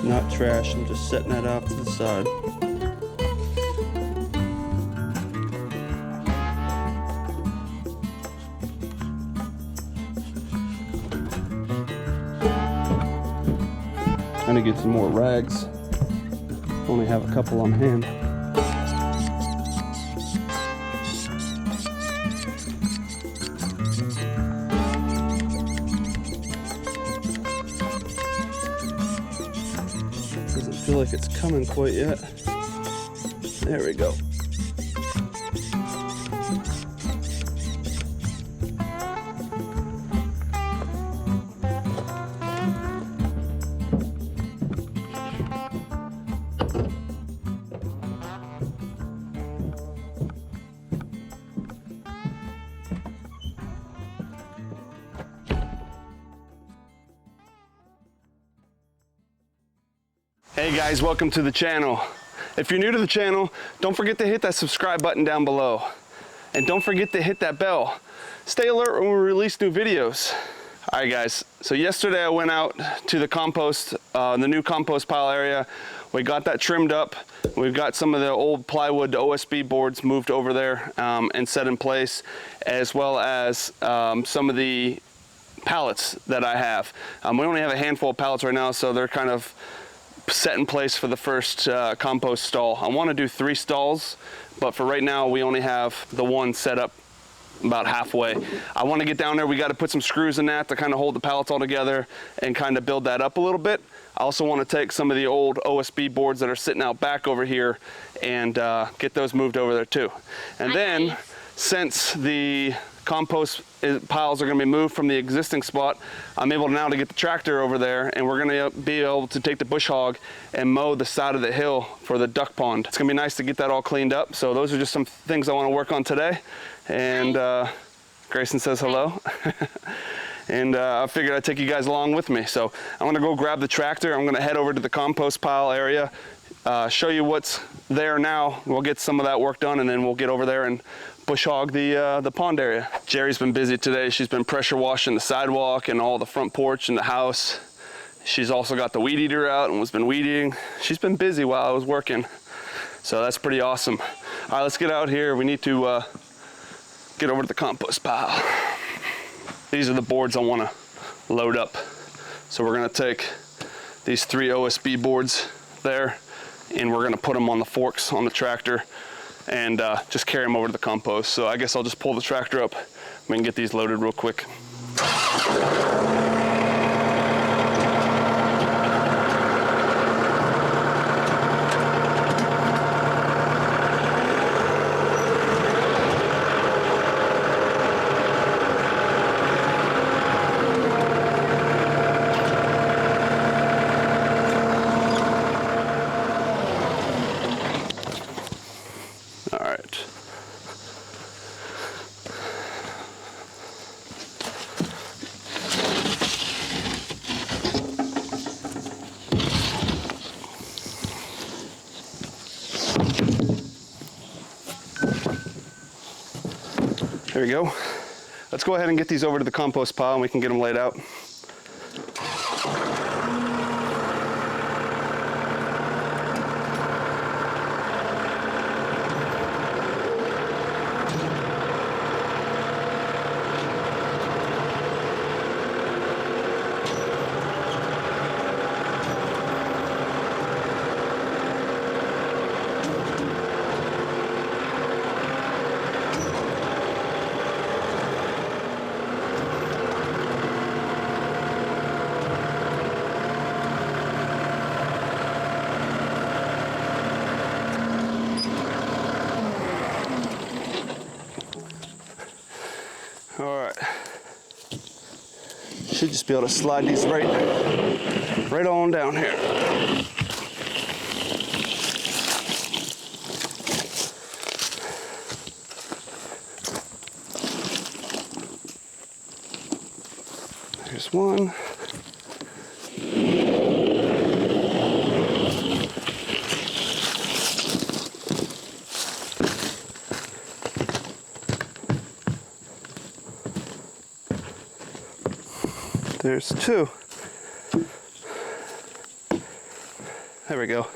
Not trash, I'm just setting that off to the side. I'm gonna get some more rags. Only have a couple on hand. Doesn't feel like it's coming quite yet. There we go. Hey guys, welcome to the channel. If you're new to the channel, don't forget to hit that subscribe button down below. And don't forget to hit that bell. Stay alert when we release new videos. All right guys, so yesterday I went out to the compost, the new compost pile area. We got that trimmed up. We've got some of the old plywood OSB boards moved over there and set in place, as well as some of the pallets that I have. We only have a handful of pallets right now, so they're kind of set in place for the first compost stall. I want to do 3 stalls, but for right now we only have the one set up about halfway. I want to get down there. We got to put some screws in that to kind of hold the pallets all together and kind of build that up a little bit. I also want to take some of the old OSB boards that are sitting out back over here and get those moved over there too. And then since the compost piles are going to be moved from the existing spot, I'm able now to get the tractor over there, and we're going to be able to take the bush hog and mow the side of the hill for the duck pond. It's going to be nice to get that all cleaned up. So those are just some things I want to work on today. And Grayson says hello. And I figured I'd take you guys along with me. So I'm going to go grab the tractor. I'm going to head over to the compost pile area, show you what's there now. We'll get some of that work done, and then we'll get over there and bush hog the pond area. Jerry's been busy today. She's been pressure washing the sidewalk and all the front porch and the house. She's also got the weed eater out and has been weed eating. She's been busy while I was working. So that's pretty awesome. All right, let's get out here. We need to get over to the compost pile. These are the boards I want to load up. So we're going to take these 3 OSB boards there, and we're going to put them on the forks on the tractor and just carry them over to the compost. So I guess I'll just pull the tractor up. We can get these loaded real quick. There we go. Let's go ahead and get these over to the compost pile and we can get them laid out. Should just be able to slide these right on down here. There's one. There's two. There we go.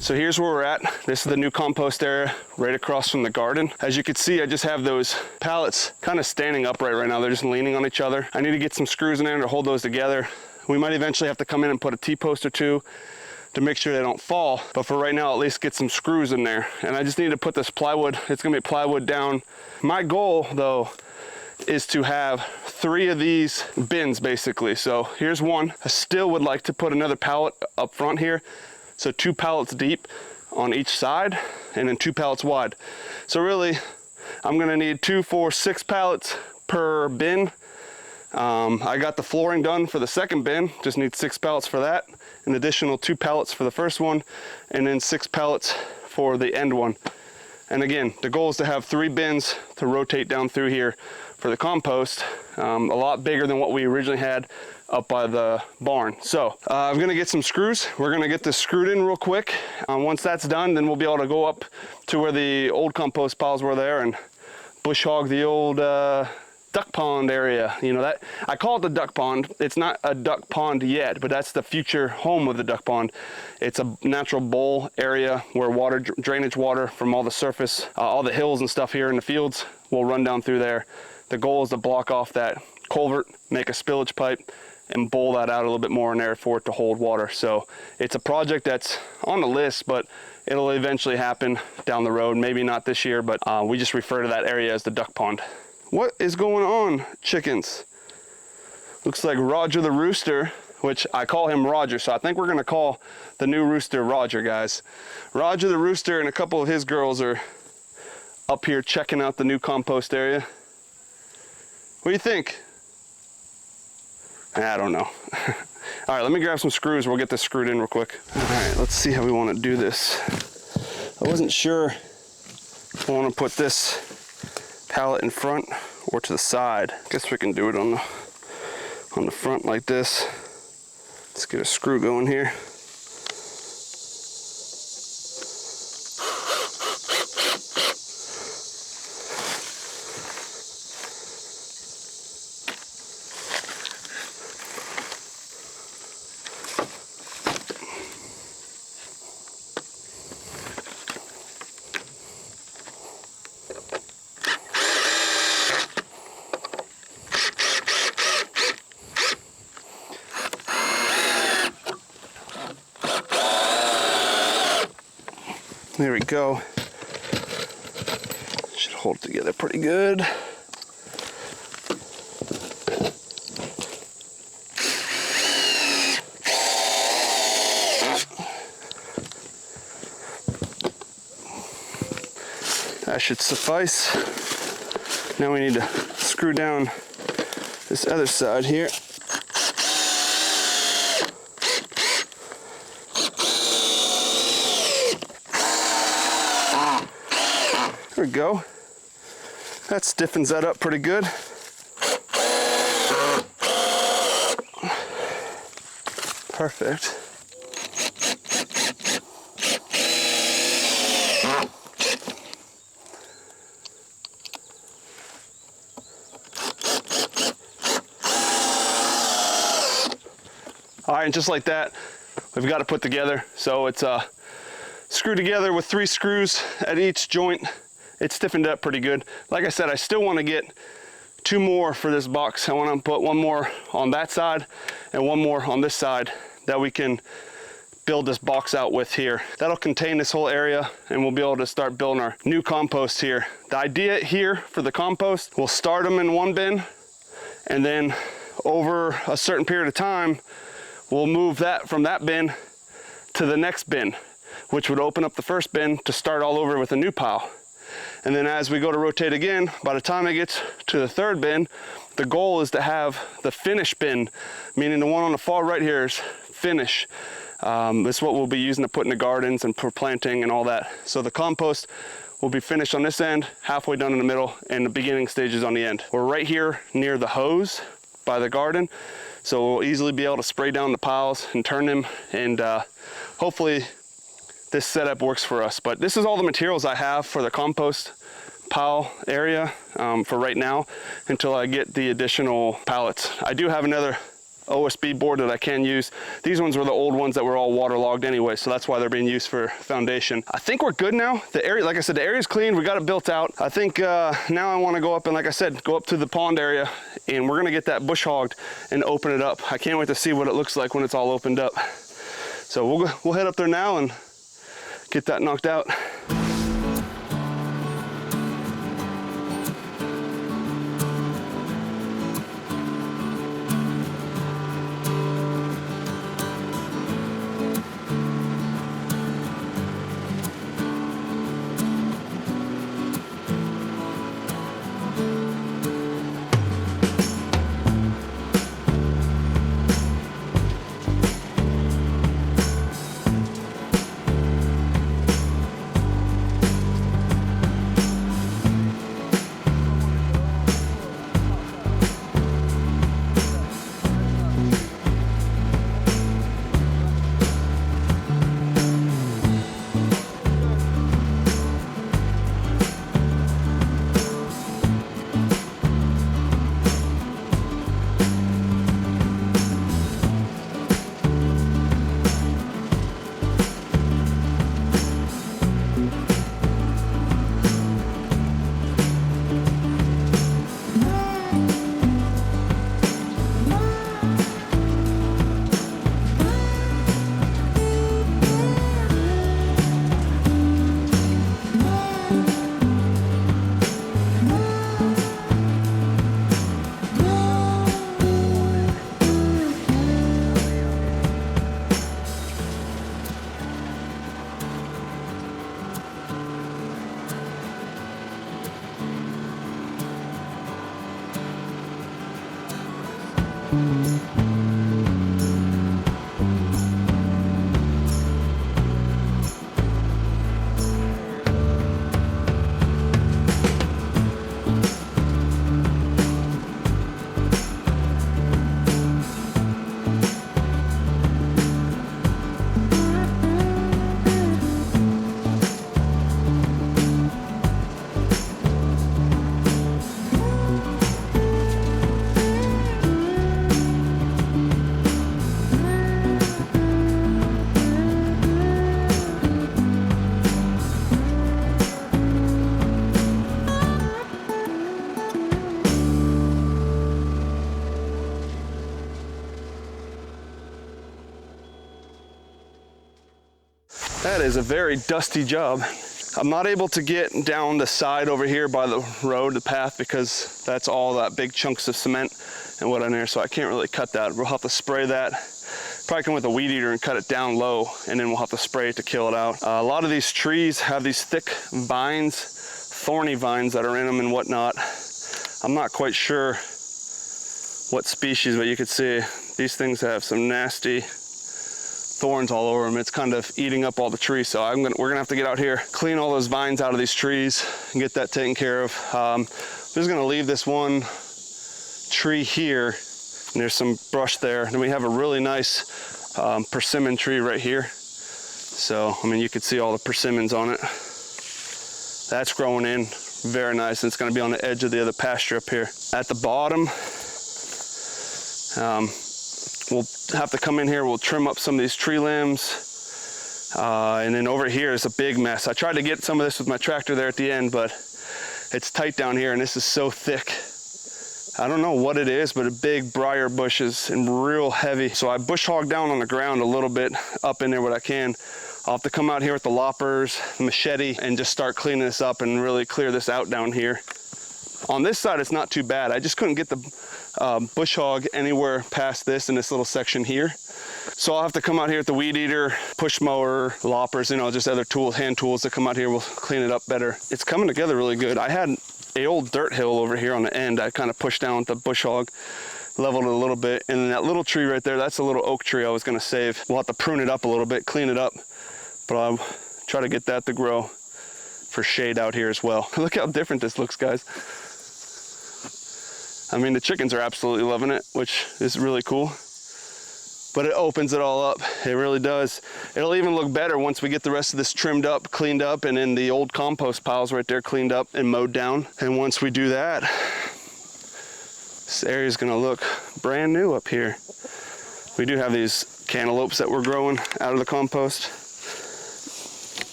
So here's where we're at. This is the new compost area right across from the garden. As you can see, I just have those pallets kind of standing upright right now. They're just leaning on each other. I need to get some screws in there to hold those together. We might eventually have to come in and put a T-post or two to make sure they don't fall. But for right now, at least get some screws in there. And I just need to put this plywood, it's gonna be plywood down. My goal though, is to have 3 of these bins basically. So here's one. I still would like to put another pallet up front here. So 2 pallets deep on each side and then 2 pallets wide. So really, I'm gonna need 2, 4, 6 pallets per bin. I got the flooring done for the second bin, just need 6 pallets for that. An additional 2 pallets for the first one, and then 6 pallets for the end one. And again, the goal is to have 3 bins to rotate down through here for the compost, a lot bigger than what we originally had up by the barn. So I'm gonna get some screws. We're gonna get this screwed in real quick. Once that's done, then we'll be able to go up to where the old compost piles were there and bush hog the old duck pond area. You know, that I call it the duck pond. It's not a duck pond yet, but that's the future home of the duck pond. It's a natural bowl area where water, drainage water from all the surface, all the hills and stuff here in the fields will run down through there. The goal is to block off that culvert, make a spillage pipe, and bowl that out a little bit more in there for it to hold water. So it's a project that's on the list, but it'll eventually happen down the road. Maybe not this year, but we just refer to that area as the duck pond. What is going on, chickens? Looks like Roger the rooster, which I call him Roger, so I think we're gonna call the new rooster Roger, guys. Roger the rooster and a couple of his girls are up here checking out the new compost area. What do you think? I don't know. All right, let me grab some screws. We'll get this screwed in real quick. All right, let's see how we want to do this. I wasn't sure if I want to put this pallet in front or to the side. Guess we can do it on the front like this. Let's get a screw going here. There we go. Should hold it together pretty good. That should suffice. Now we need to screw down this other side here. There we go. That stiffens that up pretty good. Perfect. All right, and just like that, we've got it put together. So it's screwed together with 3 screws at each joint. It's stiffened up pretty good. Like I said, I still want to get 2 more for this box. I want to put 1 more on that side and 1 more on this side that we can build this box out with here. That'll contain this whole area and we'll be able to start building our new compost here. The idea here for the compost, we'll start them in 1 bin and then over a certain period of time, we'll move that from that bin to the next bin, which would open up the first bin to start all over with a new pile. And then as we go to rotate again, by the time it gets to the third bin, the goal is to have the finish bin, meaning the one on the far right here is finish. This is what we'll be using to put in the gardens and for planting and all that. So the compost will be finished on this end, halfway done in the middle, and the beginning stages on the end. We're right here near the hose by the garden, so we'll easily be able to spray down the piles and turn them, and hopefully this setup works for us. But this is all the materials I have for the compost pile area for right now until I get the additional pallets. I do have another OSB board that I can use. These ones were the old ones that were all waterlogged anyway, so that's why they're being used for foundation. I think we're good now. The area, like I said, the area's clean. We got it built out. I think now I want to go up and, like I said, go up to the pond area, and we're gonna get that bush hogged and open it up. I can't wait to see what it looks like when it's all opened up. So we'll head up there now and get that knocked out. That is a very dusty job. I'm not able to get down the side over here by the road, the path, because that's all that big chunks of cement and what on there, so I can't really cut that. We'll have to spray that. Probably come with a weed eater and cut it down low, and then we'll have to spray it to kill it out. A lot of these trees have these thick vines, thorny vines that are in them and whatnot. I'm not quite sure what species, but you can see these things have some nasty thorns all over them. It's kind of eating up all the trees. So we're gonna have to get out here, clean all those vines out of these trees and get that taken care of. I'm just gonna leave this one tree here, and there's some brush there. Then we have a really nice persimmon tree right here. So, I mean, you can see all the persimmons on it. That's growing in very nice, and it's gonna be on the edge of the other pasture up here. At the bottom, we'll have to come in here, we'll trim up some of these tree limbs. And then over here is a big mess. I tried to get some of this with my tractor there at the end, but it's tight down here and this is so thick. I don't know what it is, but a big briar bushes and real heavy. So I bush hog down on the ground a little bit up in there what I can. I'll have to come out here with the loppers, the machete, and just start cleaning this up and really clear this out down here. On this side, it's not too bad. I just couldn't get the bush hog anywhere past this in this little section here. So I'll have to come out here with the weed eater, push mower, loppers, you know, just other tools, hand tools to come out here. We'll clean it up better. It's coming together really good. I had a old dirt hill over here on the end. I kind of pushed down with the bush hog, leveled it a little bit. And then that little tree right there, that's a little oak tree I was gonna save. We'll have to prune it up a little bit, clean it up, but I'll try to get that to grow for shade out here as well. Look how different this looks, guys. I mean, the chickens are absolutely loving it, which is really cool. But it opens it all up. It really does. It'll even look better once we get the rest of this trimmed up, cleaned up, and then the old compost piles right there cleaned up and mowed down. And once we do that, this area is gonna look brand new up here. We do have these cantaloupes that we're growing out of the compost.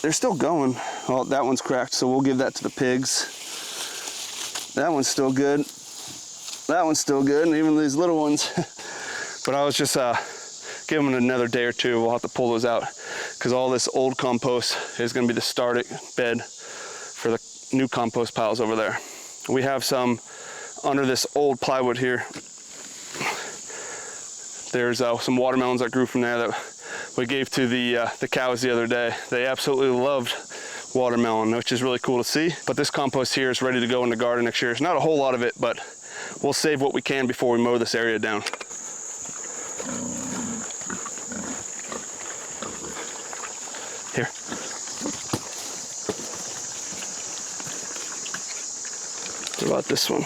They're still going. Well, that one's cracked, so we'll give that to the pigs. That one's still good. That one's still good, and even these little ones. But I was just give them another day or two. We'll have to pull those out because all this old compost is going to be the starting bed for the new compost piles over there. We have some under this old plywood here. There's some watermelons that grew from there that we gave to the cows the other day. They absolutely loved watermelon, which is really cool to see. But this compost here is ready to go in the garden next year. It's not a whole lot of it, but we'll save what we can before we mow this area down. Here. What about this one?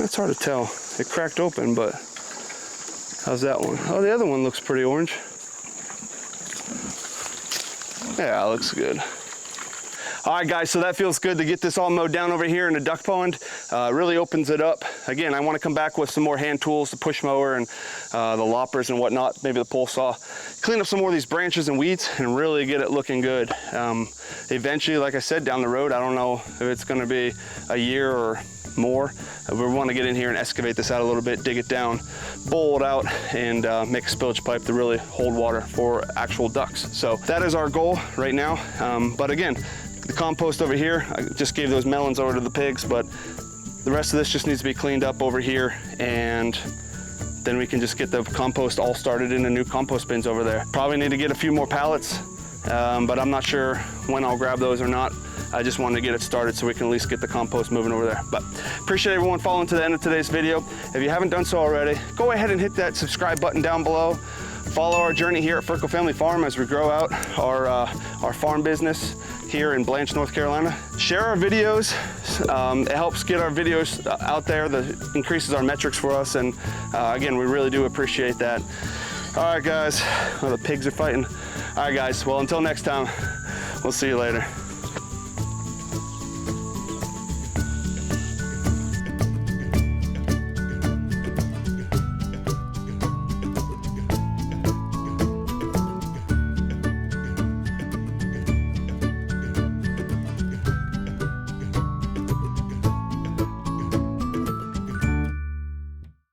It's hard to tell. It cracked open, but how's that one? Oh, the other one looks pretty orange. Yeah, it looks good. All right, guys, so that feels good to get this all mowed down over here in the duck pond. Really opens it up. Again, I want to come back with some more hand tools, the push mower and the loppers and whatnot, maybe the pole saw. Clean up some more of these branches and weeds and really get it looking good. Eventually, like I said, down the road, I don't know if it's going to be a year or more. We want to get in here and excavate this out a little bit, dig it down, bowl it out, and make a spillage pipe to really hold water for actual ducks. So that is our goal right now. But again, the compost over here, I just gave those melons over to the pigs, but the rest of this just needs to be cleaned up over here, and then we can just get the compost all started in the new compost bins over there. Probably need to get a few more pallets, but I'm not sure when I'll grab those or not. I just wanted to get it started so we can at least get the compost moving over there. But appreciate everyone following to the end of today's video. If you haven't done so already, go ahead and hit that subscribe button down below. Follow our journey here at Ferko Family Farm as we grow out our farm business here in Blanche, North Carolina. Share our videos. It helps get our videos out there. That increases our metrics for us. And again, we really do appreciate that. All right, guys. Well, the pigs are fighting. All right, guys. Well, until next time, we'll see you later.